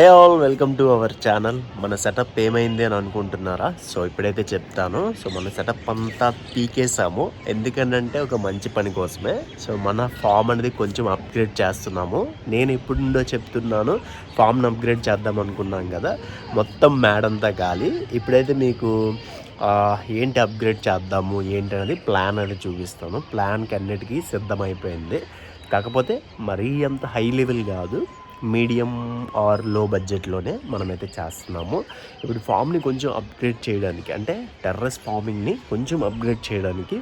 Hey all, welcome to our channel. మన setup ఏమైంది అని అనుకుంటున్నారా? సో ఇప్పుడైతే చెప్తాను. సో మన సెటప్ అంతా పీకేసాము. ఎందుకంటే ఒక మంచి పని కోసమే. సో మన ఫామ్ అనేది కొంచెం అప్గ్రేడ్ చేస్తున్నాము. నేను ఎప్పుడు నుండో చెప్తున్నాను, ఫామ్ని అప్గ్రేడ్ చేద్దాం అనుకున్నాం కదా, మొత్తం మేడంతా గాలి. ఇప్పుడైతే మీకు ఏంటి అప్గ్రేడ్ చేద్దాము ఏంటి అనేది ప్లాన్ అనేది చూపిస్తాను. ప్లాన్కి అన్నిటికీ సిద్ధమైపోయింది. కాకపోతే మరీ అంత హై లెవెల్ కాదు, మీడియం ఆర్ లో బడ్జెట్లోనే మనమైతే చేస్తున్నాము. ఇప్పుడు ఫామ్ని కొంచెం అప్గ్రేడ్ చేయడానికి, అంటే టెర్రస్ ఫార్మింగ్ని కొంచెం అప్గ్రేడ్ చేయడానికి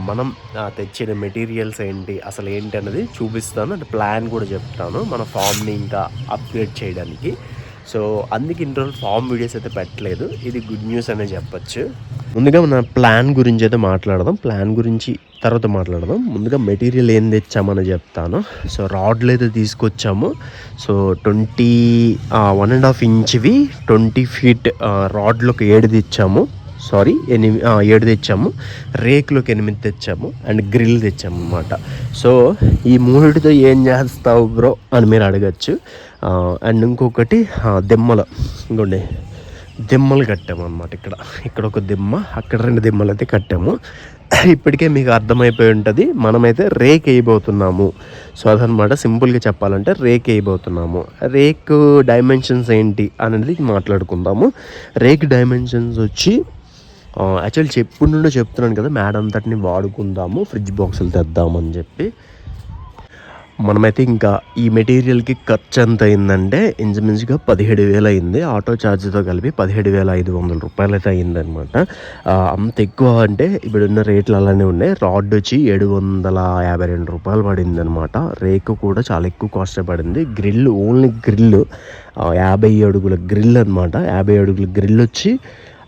మనం తెచ్చిన మెటీరియల్స్ ఏంటి, అసలు ఏంటి అన్నది చూపిస్తాను. అంటే ప్లాన్ కూడా చెప్తాను మన ఫామ్ని ఇంకా అప్గ్రేడ్ చేయడానికి. సో అందుకే ఇన్ని రోజులు ఫామ్ వీడియోస్ అయితే పెట్టలేదు. ఇది గుడ్ న్యూస్ అనే చెప్పచ్చు. ముందుగా మన ప్లాన్ గురించి అయితే మాట్లాడదాం. ప్లాన్ గురించి తర్వాత మాట్లాడదాం. ముందుగా మెటీరియల్ ఏం తెచ్చామని చెప్తాను. సో రాడ్లు అయితే తీసుకొచ్చాము. సో 1.5 ఇంచ్వి 20 ఫీట్ రాడ్లకు 7 తెచ్చాము. 7 తెచ్చాము. రేకులోకి 8 తెచ్చాము. అండ్ గ్రిల్ తెచ్చాము అనమాట. సో ఈ మూడితో ఏం చేస్తావు బ్రో అని మీరు అడగచ్చు. అండ్ ఇంకొకటి దిమ్మలు కట్టాము అనమాట. ఇక్కడ ఒక దిమ్మ, అక్కడ 2 దిమ్మలు అయితే కట్టాము. ఇప్పటికే మీకు అర్థమైపోయి ఉంటుంది, మనమైతే రేక్ వేయబోతున్నాము. సో అదనమాట, సింపుల్గా చెప్పాలంటే రేక్ వేయబోతున్నాము. రేక్ డైమెన్షన్స్ ఏంటి అనేది మాట్లాడుకుందాము. రేక్ డైమెన్షన్స్ వచ్చి యాక్చువల్లీ ఎప్పుడు నుండో చెప్తున్నాను కదా, మేడం అంతటిని వాడుకుందాము, ఫ్రిడ్జ్ బాక్సులు తెద్దామని చెప్పి. మనమైతే ఇంకా ఈ మెటీరియల్కి ఖర్చు ఎంత అయిందంటే ఇంచుమించుగా 17,000 అయింది. ఆటో ఛార్జ్తో కలిపి 17,500 రూపాయలు అయితే అయిందనమాట. అంత ఎక్కువ అంటే ఇప్పుడున్న రేట్లు అలానే ఉన్నాయి. రాడ్ వచ్చి 752 రూపాయలు పడింది అనమాట. రేకు కూడా చాలా ఎక్కువ కాస్ట్ పడింది. ఓన్లీ గ్రిల్ 50 అడుగుల గ్రిల్ అనమాట. 50 అడుగుల గ్రిల్ వచ్చి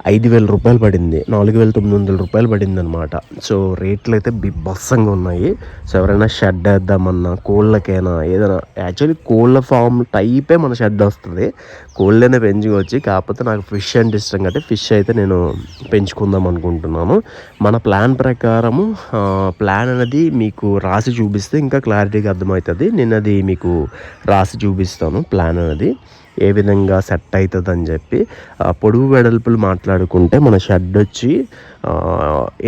5,000 రూపాయలు పడింది. 4,900 రూపాయలు పడింది అనమాట. సో రేట్లు అయితే బిభత్సంగా ఉన్నాయి. సో ఎవరైనా షెడ్ వేద్దామన్నా, కోళ్ళకైనా ఏదైనా, యాక్చువల్లీ కోళ్ళ ఫామ్ టైపే మన షెడ్ వస్తుంది. కోళ్ళనే పెంచుకోవచ్చు. కాకపోతే నాకు ఫిష్ అంటే ఇష్టం కాబట్టి ఫిష్ అయితే నేను పెంచుకుందాం అనుకుంటున్నాను. మన ప్లాన్ ప్రకారము ప్లాన్ అనేది మీకు రాసి చూపిస్తే ఇంకా క్లారిటీగా అర్థమవుతుంది. నేను అది మీకు రాసి చూపిస్తాను ప్లాన్ అనేది ఏ విధంగా సెట్ అవుతుందని చెప్పి. పొడవు వెడల్పులు మాట్లాడుకుంటే మన షెడ్ వచ్చి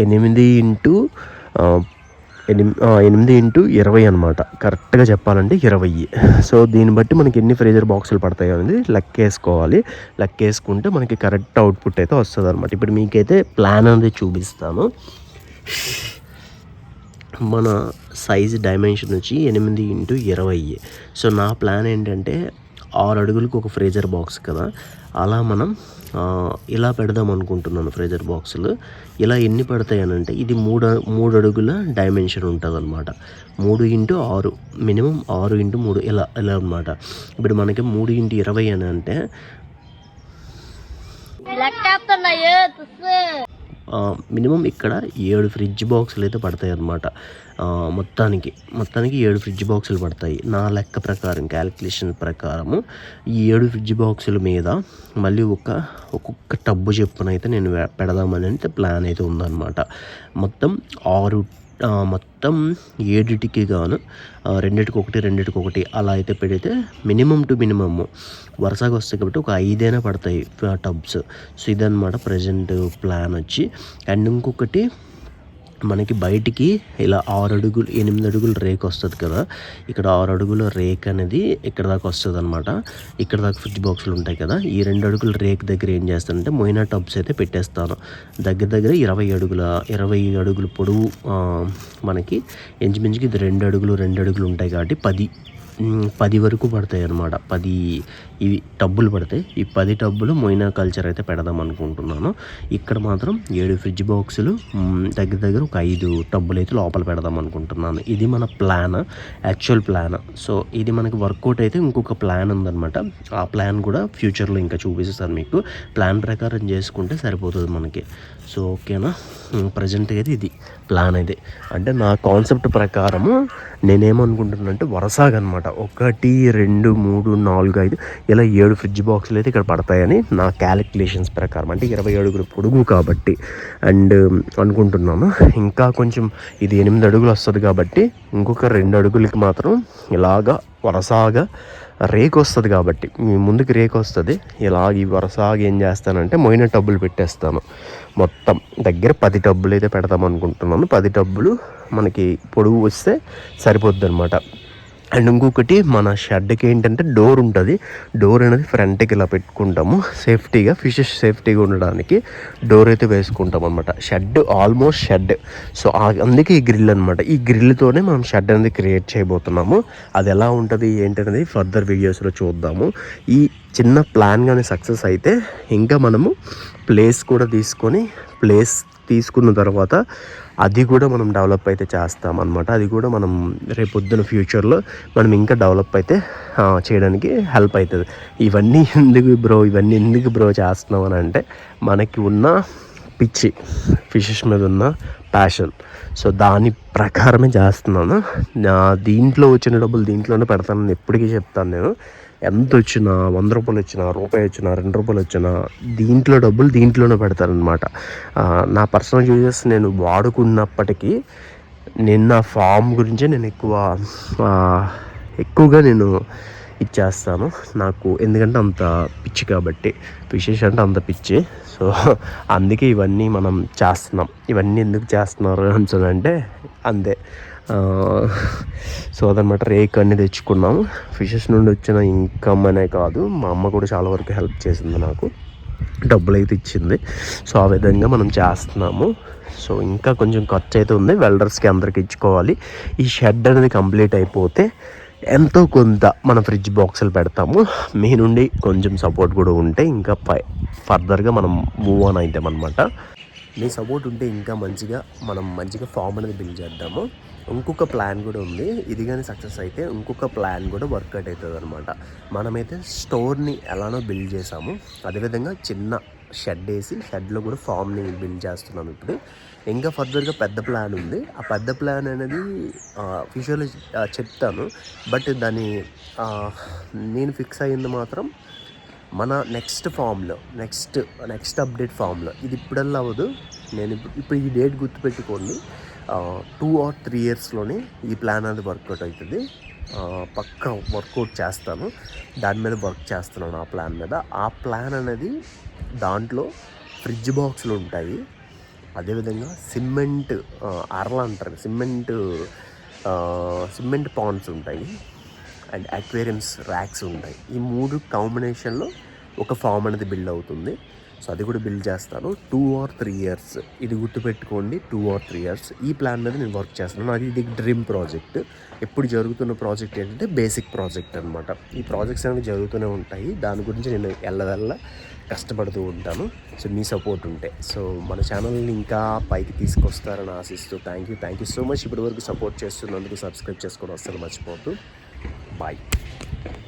8x20 అనమాట. కరెక్ట్గా చెప్పాలంటే 20. సో దీన్ని బట్టి మనకి ఎన్ని ఫ్రీజర్ బాక్సులు పడతాయో అనేది లెక్కేసుకోవాలి. లెక్కేసుకుంటే మనకి కరెక్ట్ అవుట్పుట్ అయితే వస్తుంది అనమాట. ఇప్పుడు మీకైతే ప్లాన్ అనేది చూపిస్తాను. మన సైజ్ డైమెన్షన్ వచ్చి 8x20. సో నా ప్లాన్ ఏంటంటే 6 అడుగులకు ఒక ఫ్రీజర్ బాక్స్ కదా, అలా మనం ఇలా పెడదాం అనుకుంటున్నాను. ఫ్రీజర్ బాక్సులు ఇలా ఎన్ని పడతాయి అని అంటే, ఇది 3 అడుగుల డైమెన్షన్ ఉంటుంది అనమాట. 3x6 మినిమం 6x3 ఇలా అనమాట. ఇప్పుడు మనకి 3x20 అని అంటే మినిమం ఇక్కడ 7 ఫ్రిడ్జ్ బాక్సులు అయితే పడతాయి అన్నమాట. మొత్తానికి 7 ఫ్రిడ్జ్ బాక్సులు పడతాయి నా లెక్క ప్రకారం, క్యాలిక్యులేషన్ ప్రకారము. ఈ 7 ఫ్రిడ్జ్ బాక్సుల మీద మళ్ళీ ఒక్కొక్క టబ్బు చెప్పున అయితే నేను పెడదామని అయితే ప్లాన్ అయితే ఉందన్నమాట. మొత్తం 7టికి గాను 2-1 అలా అయితే పెడితే మినిమం టు మినిమమ్ వరుసగా వస్తాయి కాబట్టి ఒక 5 పడతాయి టబ్స్. సో ఇదన్నమాట ప్రజెంట్ ప్లాన్ వచ్చి. అండ్ ఇంకొకటి, మనకి బయటికి ఇలా 8 అడుగుల రేక్ వస్తుంది కదా, ఇక్కడ 6 అడుగుల రేక్ అనేది ఇక్కడ దాకా వస్తుంది అనమాట. ఇక్కడ దాకా ఫ్రిడ్జ్ బాక్సులు ఉంటాయి కదా, ఈ 2 అడుగుల రేక్ దగ్గర ఏం చేస్తానంటే మొయినా టబ్స్ అయితే పెట్టేస్తాను. దగ్గర 20 అడుగులు పొడవు. మనకి ఇంచుమించుకి ఇది 2 అడుగులు ఉంటాయి కాబట్టి 10 వరకు పడతాయి అనమాట. 10 ఇవి టబ్బులు పడతాయి. ఈ 10 టబ్బులు మొయినా కల్చర్ అయితే పెడదాం అనుకుంటున్నాను. ఇక్కడ మాత్రం 7 ఫ్రిడ్జ్ బాక్సులు, దగ్గర ఒక 5 టబ్బులు అయితే లోపల పెడదాం అనుకుంటున్నాను. ఇది మన ప్లాన్, యాక్చువల్ ప్లాన్. సో ఇది మనకి వర్కౌట్ అయితే ఇంకొక ప్లాన్ ఉందన్నమాట. ఆ ప్లాన్ కూడా ఫ్యూచర్లో ఇంకా చూపిస్తాను మీకు. ప్లాన్ ప్రకారం చేసుకుంటే సరిపోతుంది మనకి. సో ఓకేనా, ప్రజెంట్గా అయితే ఇది ప్లాన్ అయితే. అంటే నా కాన్సెప్ట్ ప్రకారము నేనేమనుకుంటున్నాను అంటే వరుసగా అనమాట 1, 2, 3, 4, 5 ఇలా 7 ఫ్రిడ్జ్ బాక్సులు అయితే ఇక్కడ పడతాయని నా క్యాలిక్యులేషన్స్ ప్రకారం. అంటే 20 అడుగులు పొడుగు కాబట్టి. అండ్ అనుకుంటున్నాను ఇంకా కొంచెం ఇది 8 అడుగులు వస్తుంది కాబట్టి ఇంకొక 2 అడుగులకి మాత్రం ఇలాగా వరుసగా రేకు వస్తుంది కాబట్టి మీ ముందుకు రేకు వస్తుంది. ఇలా ఈ వరుసగా ఏం చేస్తానంటే మొయిన టబ్బులు పెట్టేస్తాను. మొత్తం దగ్గర 10 టబ్బులు అయితే పెడతాం అనుకుంటున్నాను. 10 టబ్బులు మనకి పొడవు వస్తే సరిపోద్ది అనమాట. అండ్ ఇంకొకటి మన షెడ్కి ఏంటంటే డోర్ ఉంటుంది. డోర్ అనేది ఫ్రంట్కి ఇలా పెట్టుకుంటాము సేఫ్టీగా, ఫిషెస్ సేఫ్టీగా ఉండడానికి డోర్ అయితే వేసుకుంటాం అనమాట. Shed almost shed. సో అందుకే ఈ గ్రిల్ అనమాట. ఈ గ్రిల్తోనే మనం షెడ్ అనేది క్రియేట్ చేయబోతున్నాము. అది ఎలా ఉంటుంది ఏంటనేది ఫర్దర్ వీడియోస్లో చూద్దాము. ఈ చిన్న ప్లాన్ కానీ సక్సెస్ అయితే ఇంకా మనము ప్లేస్ కూడా తీసుకున్న తర్వాత అది కూడా మనం డెవలప్ అయితే చేస్తామన్నమాట. అది కూడా మనం రేపొద్దున ఫ్యూచర్లో మనం ఇంకా డెవలప్ అయితే చేయడానికి హెల్ప్ అవుతుంది. ఇవన్నీ ఎందుకు బ్రో చేస్తున్నాం అని అంటే మనకి ఉన్న పిచ్చి, ఫిషెస్ మీద ఉన్న ప్యాషన్. సో దాని ప్రకారమే చేస్తున్నాను. దీంట్లో వచ్చిన డబ్బులు దీంట్లోనే పెడతానని ఎప్పటికీ చెప్తాను నేను. ఎంత వచ్చినా, 100 రూపాయలు వచ్చినా, రూపాయి వచ్చినా, 2 రూపాయలు వచ్చినా దీంట్లో డబ్బులు దీంట్లోనే పెడతానమాట. నా పర్సనల్ యూజెస్ నేను వాడుకున్నప్పటికీ నేను నా ఫామ్ గురించే నేను ఎక్కువగా నేను ఇచ్చేస్తాను. నాకు ఎందుకంటే అంత పిచ్చి కాబట్టి, ఫిషెస్ అంటే అంత పిచ్చి. సో అందుకే ఇవన్నీ మనం చేస్తున్నాం. ఇవన్నీ ఎందుకు చేస్తున్నారు అంటే అంతే. సో అదనమాట. రేక్ అన్నీ తెచ్చుకున్నాము. ఫిషెస్ నుండి వచ్చిన ఇన్కమ్ అనే కాదు, మా అమ్మ కూడా చాలా వరకు హెల్ప్ చేసింది, నాకు డబ్బులు అయితే ఇచ్చింది. సో ఆ విధంగా మనం చేస్తున్నాము. సో ఇంకా కొంచెం ఖర్చు అయితే ఉంది, వెల్డర్స్కి అందరికి ఇచ్చుకోవాలి. ఈ షెడ్ అనేది కంప్లీట్ అయిపోతే ఎంతో కొంత మన ఫ్రిడ్జ్ బాక్సులు పెడతాము. మీ నుండి కొంచెం సపోర్ట్ కూడా ఉంటే ఇంకా ఫర్దర్గా మనం మూవ్ ఆన్ అవుతాం అనమాట. మీ సపోర్ట్ ఉంటే ఇంకా మంచిగా ఫామ్ అనేది బిల్డ్ చేద్దాము. ఇంకొక ప్లాన్ కూడా ఉంది. ఇది కానీ సక్సెస్ అయితే ఇంకొక ప్లాన్ కూడా వర్కౌట్ అవుతుంది అనమాట. మనమైతే స్టోర్ని ఎలానో బిల్డ్ చేసాము, అదేవిధంగా చిన్న షెడ్ వేసి షెడ్లో కూడా ఫామ్ని బిల్డ్ చేస్తున్నాం. ఇప్పుడు ఇంకా ఫర్దర్గా పెద్ద ప్లాన్ ఉంది. ఆ పెద్ద ప్లాన్ అనేది ఫ్యూచర్లో చెప్తాను. బట్ దాన్ని నేను ఫిక్స్ అయ్యింది మాత్రం మన నెక్స్ట్ ఫామ్లో, నెక్స్ట్ అప్డేట్ ఫామ్లో. ఇది ఇప్పుడల్లా అవ్వదు. నేను ఇప్పుడు ఈ డేట్ గుర్తుపెట్టుకోండి. 2 or 3 ఇయర్స్లోనే ఈ ప్లాన్ అనేది వర్కౌట్ అవుతుంది. పక్కా వర్కౌట్ చేస్తాను. దాని మీద వర్క్ చేస్తున్నాను. ఆ ప్లాన్ మీద. ఆ ప్లాన్ అనేది దాంట్లో ఫ్రిడ్జ్ బాక్సులు ఉంటాయి, అదేవిధంగా సిమెంట్ అరలు అంటారు, సిమెంట్ పాండ్స్ ఉంటాయి, అండ్ అక్వేరియంస్ ర్యాక్స్ ఉంటాయి. ఈ 3 కాంబినేషన్లో ఒక ఫామ్ అనేది బిల్డ్ అవుతుంది. సో అది కూడా బిల్డ్ చేస్తాను. 2 or 3 ఇయర్స్, ఇది గుర్తుపెట్టుకోండి. 2 or 3 ఇయర్స్ ఈ ప్లాన్ మీద నేను వర్క్ చేస్తున్నాను. ఇది డ్రీమ్ ప్రాజెక్ట్. ఎప్పుడు జరుగుతున్న ప్రాజెక్ట్ ఏంటంటే బేసిక్ ప్రాజెక్ట్ అనమాట. ఈ ప్రాజెక్ట్స్ అనేవి జరుగుతూనే ఉంటాయి. దాని గురించి నేను ఎల్లవెల్ల కష్టపడుతూ ఉంటాను. సో మీ సపోర్ట్ ఉంటే, సో మన ఛానల్ని ఇంకా పైకి తీసుకొస్తారని ఆశిస్తూ థ్యాంక్ యూ సో మచ్. ఇప్పటి వరకు సపోర్ట్ చేస్తున్నందుకు సబ్స్క్రైబ్ చేసుకోవడం అస్సలు మర్చిపోవద్దు. బాయ్.